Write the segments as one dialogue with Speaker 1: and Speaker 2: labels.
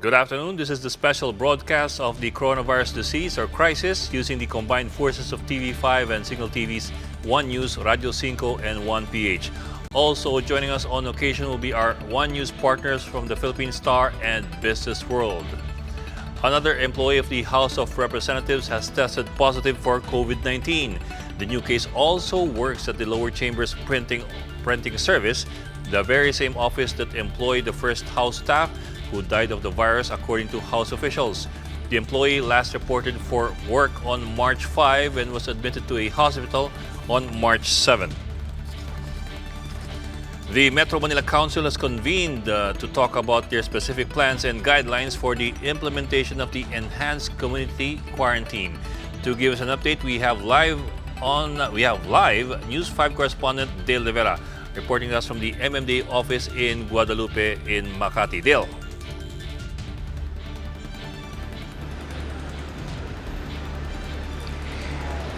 Speaker 1: Good afternoon. This is the special broadcast of the coronavirus disease or crisis using the combined forces of TV5 and Signal TV's One News, Radio 5, and One PH. Also joining us on occasion will be our One News partners from the Philippine Star and Business World. Another employee of the House of Representatives has tested positive for COVID-19. The new case also works at the lower chambers printing service, the very same office that employed the first House staff who died of the virus, according to House officials. The employee last reported for work on March 5 and was admitted to a hospital on March 7. The Metro Manila Council has convened to talk about their specific plans and guidelines for the implementation of the enhanced community quarantine. To give us an update, we have live News 5 correspondent Dale Rivera reporting us from the MMDA office in Guadalupe in Makati. Dale.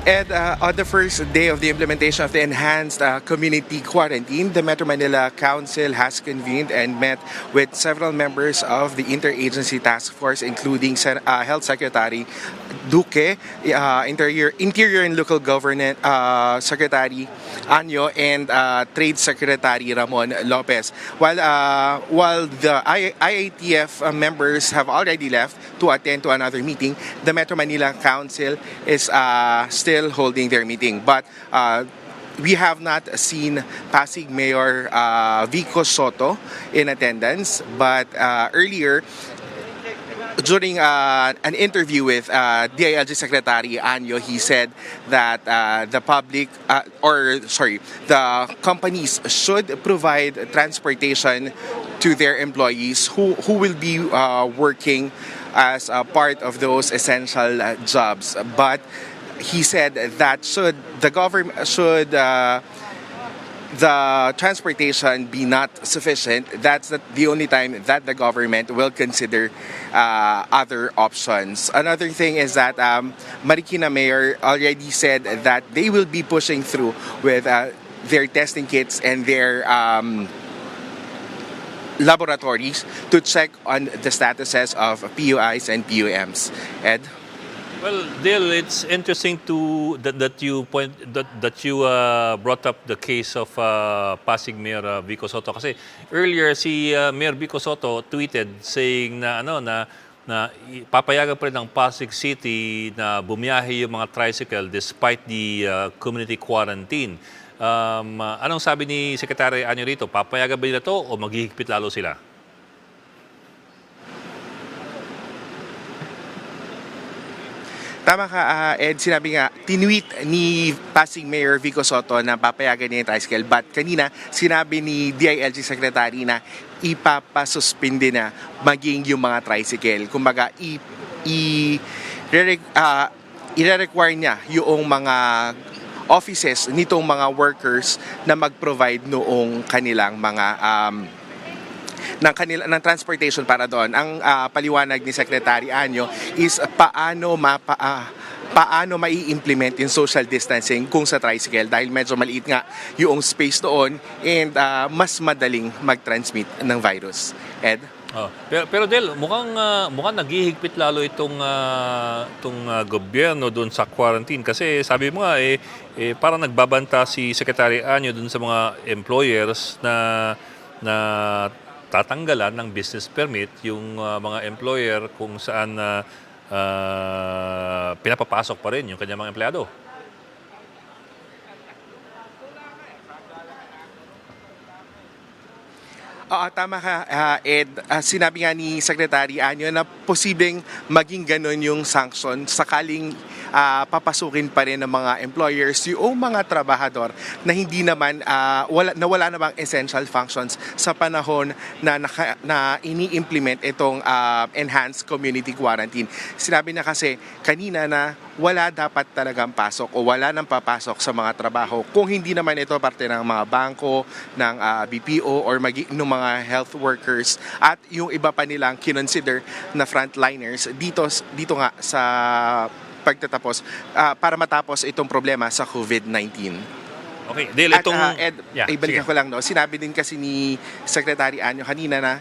Speaker 2: And on the first day of the implementation of the enhanced community quarantine, the Metro Manila Council has convened and met with several members of the interagency task force, including Health Secretary Duque, Interior and Local Government Secretary Anyo, and Trade Secretary Ramon Lopez. While the IATF members have already left to attend to another meeting, the Metro Manila Council is still holding their meeting. But we have not seen Pasig Mayor Vico Soto in attendance. But earlier, during an interview with DILG Secretary Anyo, he said that the companies should provide transportation to their employees who will be working as a part of those essential jobs. But he said that the transportation be not sufficient, that's the only time that the government will consider other options. Another thing is that Marikina Mayor already said that they will be pushing through with their testing kits and their laboratories to check on the statuses of PUIs and PUMs. Ed?
Speaker 1: Well, Dale, it's interesting that you brought up the case of Pasig Mayor Vico Soto, kasi earlier si Mayor Vico Soto tweeted saying na papayagan pa rin ng Pasig City na bumiyahe yung mga tricycle despite the community quarantine. Anong sabi ni Secretary Anyo rito? Papayagan ba nila to o maghihigpit lalo sila?
Speaker 2: Tama ka, Ed. Sinabi nga, tinweet ni Pasig Mayor Vico Soto na papayagan niya yung tricycle. But kanina, sinabi ni DILG Secretary na ipapasuspinde na maging yung mga tricycle. Kumbaga, i-require niya yung mga offices nitong mga workers na mag-provide noong kanilang mga ng transportation para doon. Ang paliwanag ni Secretary Anyo is paano mai-implement yung social distancing kung sa tricycle, dahil medyo maliit nga yung space doon and mas madaling mag-transmit ng virus. Ed?
Speaker 1: Pero Del, mukhang naghihigpit lalo itong gobyerno doon sa quarantine, kasi sabi mo nga parang nagbabanta si Secretary Anyo doon sa mga employers na tatanggalan ng business permit yung mga employer kung saan pinapapasok pa rin yung kanyang mga empleyado.
Speaker 2: Tama ka, Ed. Sinabi nga ni Secretary Anyo na posibleng maging ganon yung sanction sakaling papasukin pa rin ng mga employers yung mga trabahador na hindi naman wala namang essential functions sa panahon na ini-implement itong enhanced community quarantine. Sinabi na kasi kanina na wala dapat talagang pasok o wala nang papasok sa mga trabaho kung hindi naman ito parte ng mga bangko, ng BPO or ng mga health workers at yung iba pa nilang kinonsider na frontliners dito nga sa pagtatapos para matapos itong problema sa COVID-19.
Speaker 1: Okay, Dale, itong...
Speaker 2: Ed, ibalikan ko lang, no? Sinabi din kasi ni Secretary Anyo kanina na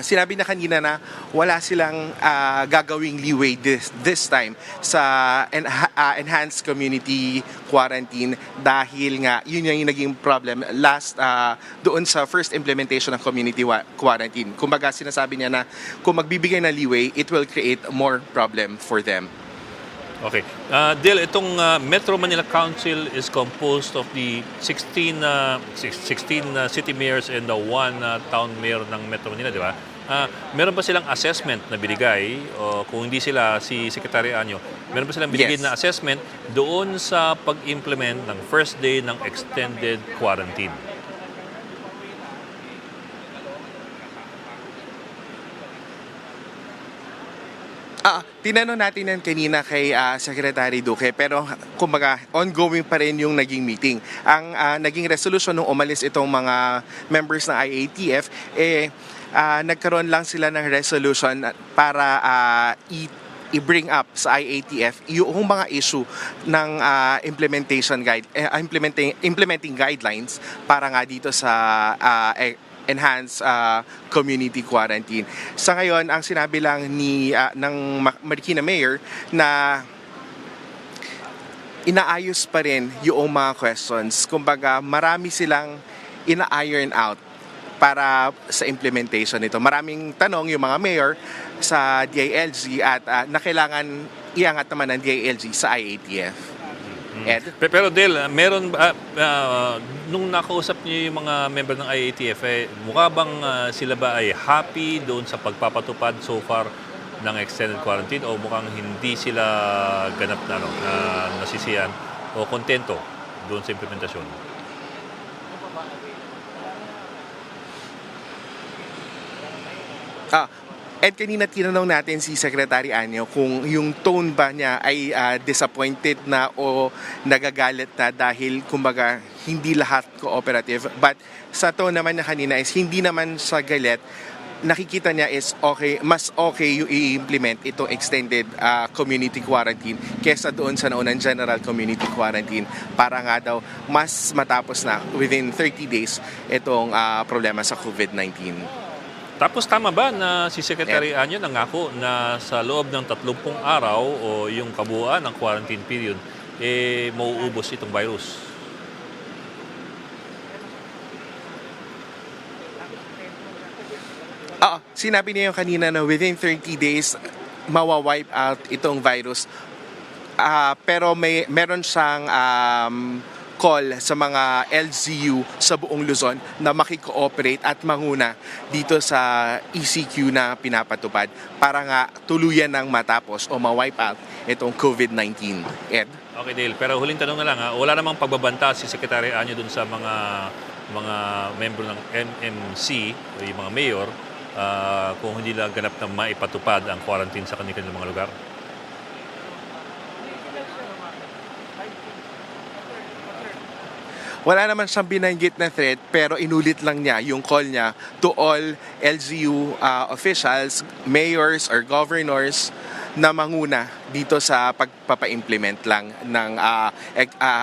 Speaker 2: sinabi na kanina na wala silang gagawing leeway this time sa enhanced community quarantine dahil nga yun yung naging problem last doon sa first implementation ng community quarantine. Kumbaga sinasabi niya na kung magbibigay na leeway, it will create more problem for them.
Speaker 1: Okay. Dale, itong Metro Manila Council is composed of the 16 city mayors and the one town mayor ng Metro Manila, di ba? Meron ba silang assessment na binigay o kung hindi sila si Secretary Anyo, meron ba silang binigay
Speaker 2: Yes.
Speaker 1: na assessment doon sa pag-implement ng first day ng extended quarantine?
Speaker 2: Tinanong natin yan kanina kay Secretary Duque pero kumbaga ongoing pa rin yung naging meeting. Ang naging resolution nung umalis itong mga members ng IATF, nagkaroon lang sila ng resolution para i-bring up sa IATF yung mga issue ng implementing guidelines para nga dito sa enhanced community quarantine. Sa ngayon, ang sinabi lang ng Marikina Mayor na inaayos pa rin yung mga questions. Kumbaga, marami silang ina-iron out para sa implementation nito. Maraming tanong yung mga mayor sa DILG at na kailangan iangat naman ng DILG sa IATF. Ed?
Speaker 1: Pero Dale, meron nung nakausap niyo yung mga member ng IATF, mukha bang sila ba ay happy doon sa pagpapatupad so far ng extended quarantine o mukhang hindi sila ganap na nasisiyan o kontento doon sa implementasyon?
Speaker 2: Ed, kanina tinanong natin si Secretary Anyo kung yung tone ba niya ay disappointed na o nagagalit na dahil kumbaga hindi lahat cooperative. But sa tone naman niya kanina is hindi naman sa galit. Nakikita niya is okay, mas okay yung i-implement itong extended community quarantine kesa doon sa naunang general community quarantine para nga daw mas matapos na within 30 days itong problema sa COVID-19.
Speaker 1: Tapos tama ba na si Secretary Anyo nangako na sa loob ng 30 araw o yung kabuuan ng quarantine period, mauubos itong virus?
Speaker 2: Sinabi niya yung kanina na within 30 days, mawawipe out itong virus. Pero meron siyang call sa mga LGU sa buong Luzon na makikooperate at manguna dito sa ECQ na pinapatupad para nga tuluyan ng matapos o ma-wipe out itong COVID-19. Ed?
Speaker 1: Okay, Dale. Pero huling tanong na lang, wala namang pagbabanta si Secretary Anyo dun sa mga member ng MMC o yung mga mayor kung hindi lang ganap na maipatupad ang quarantine sa kanilang mga lugar?
Speaker 2: Wala naman siyang binanggit na threat pero inulit lang niya yung call niya to all LGU officials, mayors or governors na manguna dito sa pagpapa-implement lang ng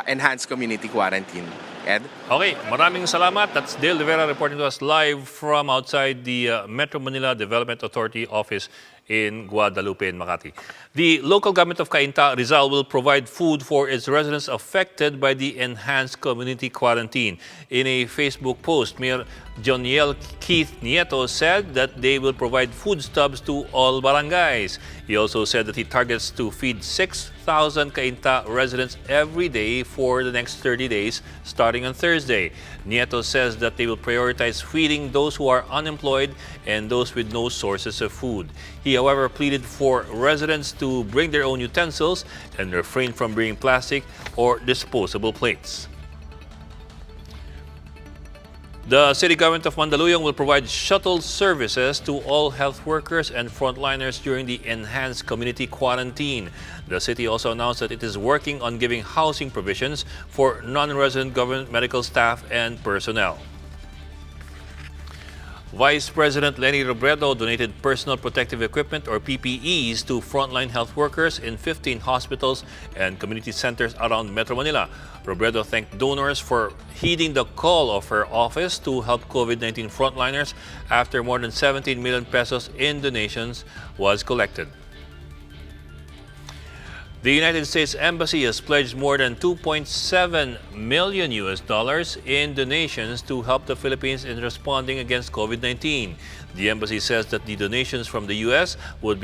Speaker 2: enhanced community quarantine. Ed?
Speaker 1: Okay, maraming salamat. That's Dale Rivera reporting to us live from outside the Metro Manila Development Authority office in Guadalupe and Makati. The local government of Cainta, Rizal, will provide food for its residents affected by the enhanced community quarantine. In a Facebook post, Mayor Joniel Keith Nieto said that they will provide food stubs to all barangays. He also said that he targets to feed 6,000 Cainta residents every day for the next 30 days, starting on Thursday. Nieto says that they will prioritize feeding those who are unemployed and those with no sources of food. He, however, pleaded for residents to bring their own utensils and refrain from bringing plastic or disposable plates. The city government of Mandaluyong will provide shuttle services to all health workers and frontliners during the enhanced community quarantine. The city also announced that it is working on giving housing provisions for non-resident government medical staff and personnel. Vice President Lenny Robredo donated personal protective equipment or PPEs to frontline health workers in 15 hospitals and community centers around Metro Manila. Robredo thanked donors for heeding the call of her office to help COVID-19 frontliners after more than 17 million pesos in donations was collected. The United States Embassy has pledged more than 2.7 million US dollars in donations to help the Philippines in responding against COVID-19. The embassy says that the donations from the US would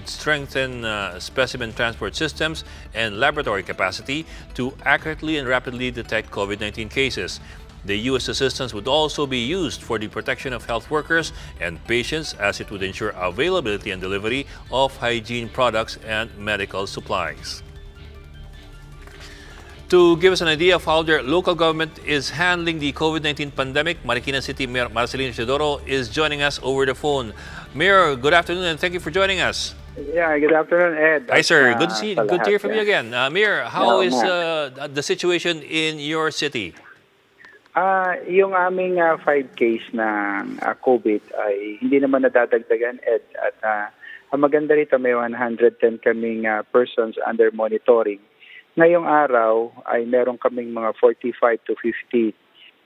Speaker 1: strengthen specimen transport systems and laboratory capacity to accurately and rapidly detect COVID-19 cases. The U.S. assistance would also be used for the protection of health workers and patients as it would ensure availability and delivery of hygiene products and medical supplies. To give us an idea of how their local government is handling the COVID-19 pandemic, Marikina City Mayor Marcelino Isidoro is joining us over the phone. Mayor, good afternoon and thank you for joining us.
Speaker 3: Yeah, good afternoon, Ed.
Speaker 1: Hi, sir. Good to hear from you
Speaker 3: Yeah.
Speaker 1: again. Mayor, how is the situation in your city?
Speaker 3: Yung aming 5 case ng COVID ay hindi naman nadadagdagan, Ed. At ang maganda rito, may 110 kaming persons under monitoring. Ngayong araw ay meron kaming mga 45 to 50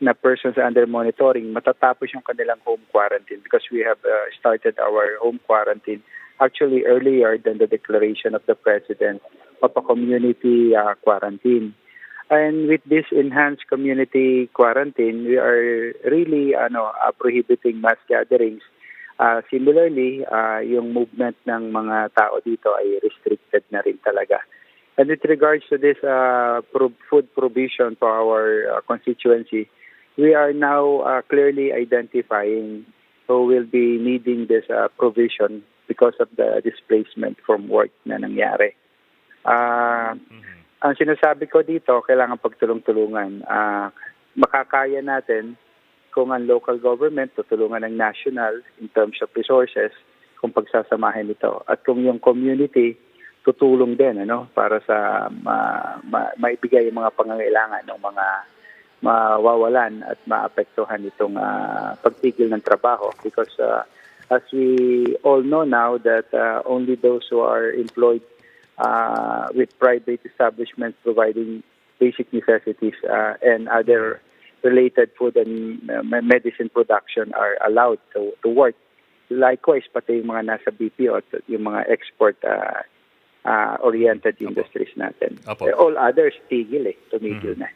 Speaker 3: na persons under monitoring. Matatapos yung kanilang home quarantine because we have started our home quarantine actually earlier than the declaration of the President of a community quarantine. And with this enhanced community quarantine, we are really prohibiting mass gatherings. Similarly, yung movement ng mga tao dito ay restricted na rin talaga. And with regards to this food provision for our constituency, we are now clearly identifying who will be needing this provision because of the displacement from work na nangyari. Ang sinasabi ko dito, kailangan pagtulong-tulungan. Makakaya natin kung ang local government tutulungan ng national in terms of resources kung pagsasamahin ito. At kung yung community tutulong din para sa maibigay yung mga pangangailangan ng mga mawawalan at maapektuhan itong pagtigil ng trabaho. Because as we all know now that only those who are employed with private establishments providing basic necessities and other related food and medicine production are allowed to work. Likewise, pati yung mga nasa BPO at yung mga export-oriented industries natin. All others, tumigil na.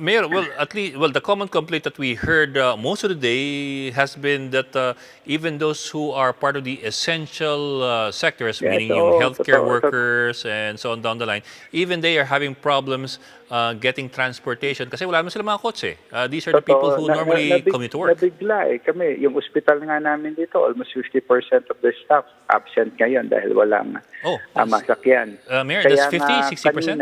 Speaker 1: Mayor, the common complaint that we heard most of the day has been that even those who are part of the essential sectors, meaning yung healthcare workers and so on down the line, even they are having problems getting transportation kasi wala naman sila mga kotse. These are the people who normally commute to work.
Speaker 3: Nabigla kami. Yung ospital nga namin dito, almost 50% of the staff absent ngayon dahil walang masakyan.
Speaker 1: Mayor, that's 50, 60%?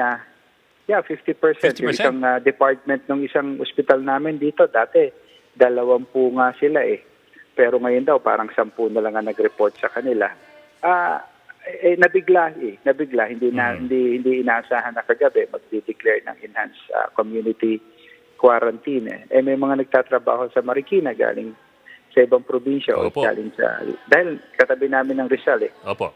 Speaker 3: Yeah, 50%. Yung isang department ng isang ospital namin dito, dati 20 nga sila Pero ngayon daw, parang 10 na lang ang nag-report sa kanila. Nabigla. Hindi inaasahan na kagabi mag-declare ng enhanced community quarantine. May mga nagtatrabaho sa Marikina galing sa ibang probinsya o galing sa... Dahil katabi namin ng Rizal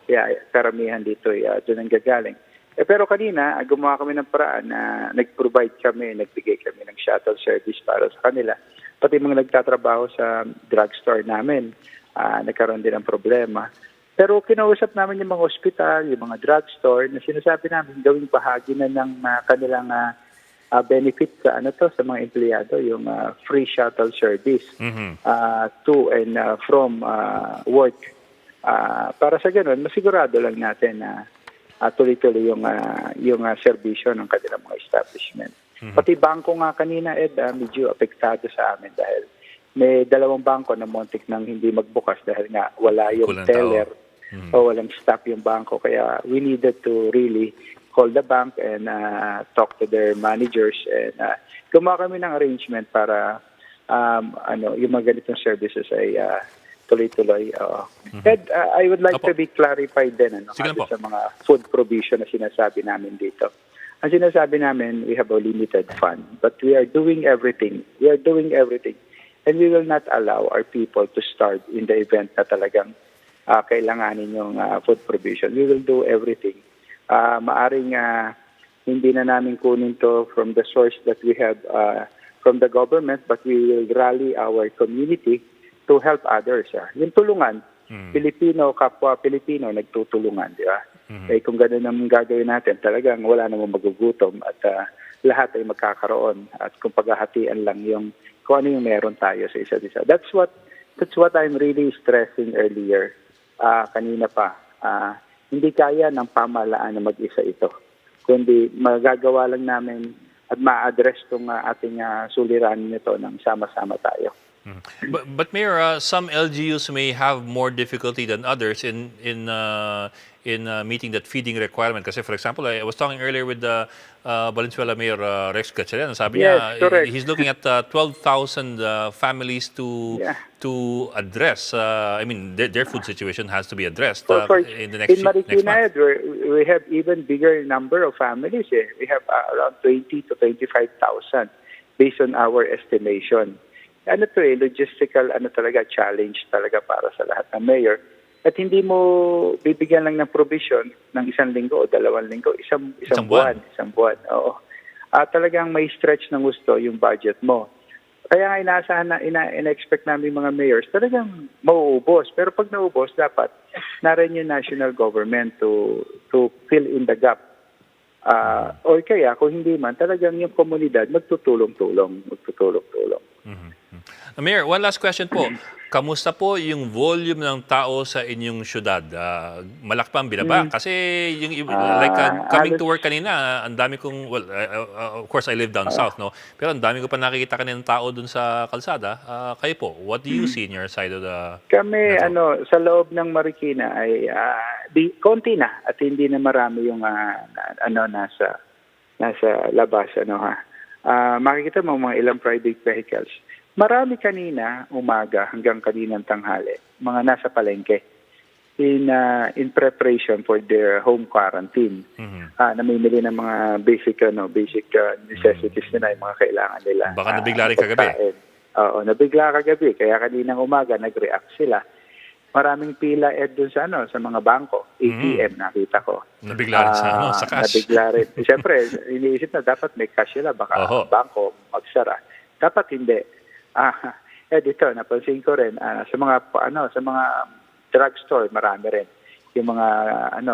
Speaker 3: Kaya karamihan dito doon ang gagaling. Pero kanina, gumawa kami ng paraan na nagbigay kami ng shuttle service para sa kanila. Pati mga nagtatrabaho sa drugstore namin, nagkaroon din ng problema. Pero kinausap namin yung mga ospital, yung mga drugstore, na sinasabi namin gawing bahagi na ng kanilang benefit sa sa mga empleyado, yung free shuttle service to and from work. Para sa ganun, masigurado lang natin na tuloy-tuloy yung serbisyo ng kanilang mga establishment. Pati bangko nga kanina, Ed, medyo apektado sa amin dahil may 2 bangko na montik nang hindi magbukas dahil nga wala yung teller o walang staff yung bangko. Kaya we needed to really call the bank and talk to their managers and gumawa kami ng arrangement para yung mga ganitong services ay tuloy-tuloy. Ed, I would like to be clarified din sa mga food provision na sinasabi namin dito. Ang sinasabi namin, we have a limited fund, but we are doing everything. And we will not allow our people to starve in the event na talagang kailanganin yung food provision. We will do everything. Maaring hindi na namin kunin to from the source that we have from the government, but we will rally our community to help others. Yung tulungan, Pilipino, kapwa Pilipino, nagtutulungan, di ba? Eh, kung gano'n ang gagawin natin, talagang wala namang magugutom at lahat ay magkakaroon at kung paghahatian lang yung kung ano yung meron tayo sa isa't isa. That's what I'm really stressing earlier. Kanina pa, hindi kaya ng pamahalaan na mag-isa ito. Kundi magagawa lang namin at ma-address itong ating suliranin nito ng sama-sama tayo.
Speaker 1: But Mayor, some LGUs may have more difficulty than others in meeting that feeding requirement. Kasi for example, I was talking earlier with the Valenzuela Mayor Rex Gatchalian. Sabi niya, he's looking at 12,000 families to address. I mean, their food situation has to be addressed in the next
Speaker 3: Marikina,
Speaker 1: month.
Speaker 3: we have even bigger number of families. We have around 20 to 25,000 based on our estimation. Logistical challenge talaga para sa lahat ng mayor. At hindi mo bibigyan lang ng provision ng 1 linggo o 2 linggo, isang buwan. Oo. Talagang may stretch ng gusto yung budget mo. Kaya nga inaasahan ina-expect namin mga mayors, talagang mauubos. Pero pag naubos, dapat narin yung national government to fill in the gap. O kaya, kung hindi man, talagang yung komunidad magtutulong-tulong.
Speaker 1: Mayor, one last question po. Kamusta po yung volume ng tao sa inyong syudad? Malaki pa ang binaba? Kasi yung coming to work kanina, ang dami kong, of course I live down south, no? Pero ang dami ko pa nakikita kanina ng tao dun sa kalsada. Kayo po, what do you see in your side of the
Speaker 3: Kami,
Speaker 1: metro?
Speaker 3: sa loob ng Marikina ay konti na at hindi na marami yung nasa labas, makikita mo mga ilang private vehicles. Marami kanina umaga hanggang kaninang tanghali, mga nasa palengke in preparation for their home quarantine. Namimili ng mga basic necessities nila, yung mga kailangan nila.
Speaker 1: Baka nabigla rin kagabi.
Speaker 3: Oo, nabigla kagabi. Kaya kaninang umaga nag-react sila. Maraming pila doon sa mga bangko, ATM, nakita ko.
Speaker 1: Nabigla rin sa cash.
Speaker 3: Nabigla rin. Siyempre, iniisip na dapat may cash sila, baka bangko magsara. Dapat hindi. Dito, napansin ko rin, sa mga drugstore, marami rin. Yung mga,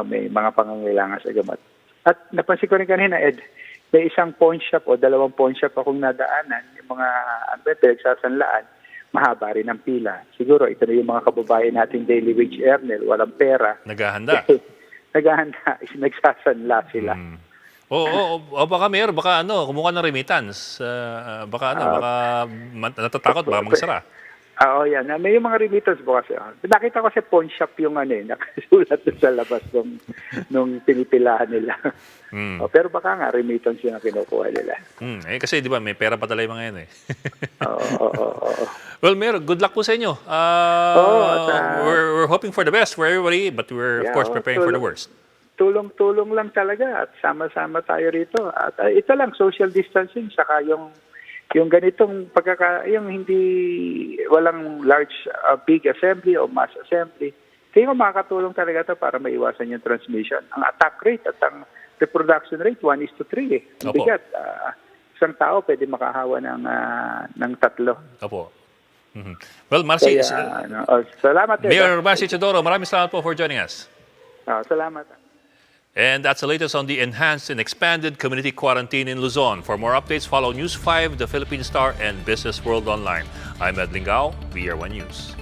Speaker 3: may mga pangangailangan sa gamot. At napansin ko rin kanina, may isang pawn shop o 2 pawn shop akong nadaanan, yung mga, pinagsasanlaan, mahaba rin ang pila. Siguro, ito na yung mga kababayan nating daily wage earner, walang pera.
Speaker 1: Naghahanda.
Speaker 3: Nagsasanla sila.
Speaker 1: Baka Mayor, kumuha ng remittance. Baka natatakot ba magsara?
Speaker 3: Yan. May yung mga remittance bukas. Nakita ko sa pawn shop yung nakasulat sa labas nung pinipilahan nila. Pero baka nga remittance yung kinukuha nila.
Speaker 1: Kasi di ba may pera pa talaga yung mga yan eh.
Speaker 3: Oo.
Speaker 1: Well, Mayor, good luck po sa inyo. We're hoping for the best for everybody, but we're of course preparing for the worst.
Speaker 3: Tulong-tulong lang talaga at sama-sama tayo rito. At ito lang, social distancing, saka yung ganitong yung hindi, walang large, big assembly o mass assembly. Tingin ko makakatulong talaga ito para maiwasan yung transmission. Ang attack rate at ang reproduction rate, 1:3 eh. Ang bigat. Isang tao pwede makahawa ng 3.
Speaker 1: Opo. Well, Marcy,
Speaker 3: salamat.
Speaker 1: Mayor Marcy Chodoro, maraming salamat po for joining us.
Speaker 3: Salamat.
Speaker 1: And that's the latest on the enhanced and expanded community quarantine in Luzon. For more updates, follow News 5, The Philippine Star, and Business World Online. I'm Ed Lingao, BR1 News.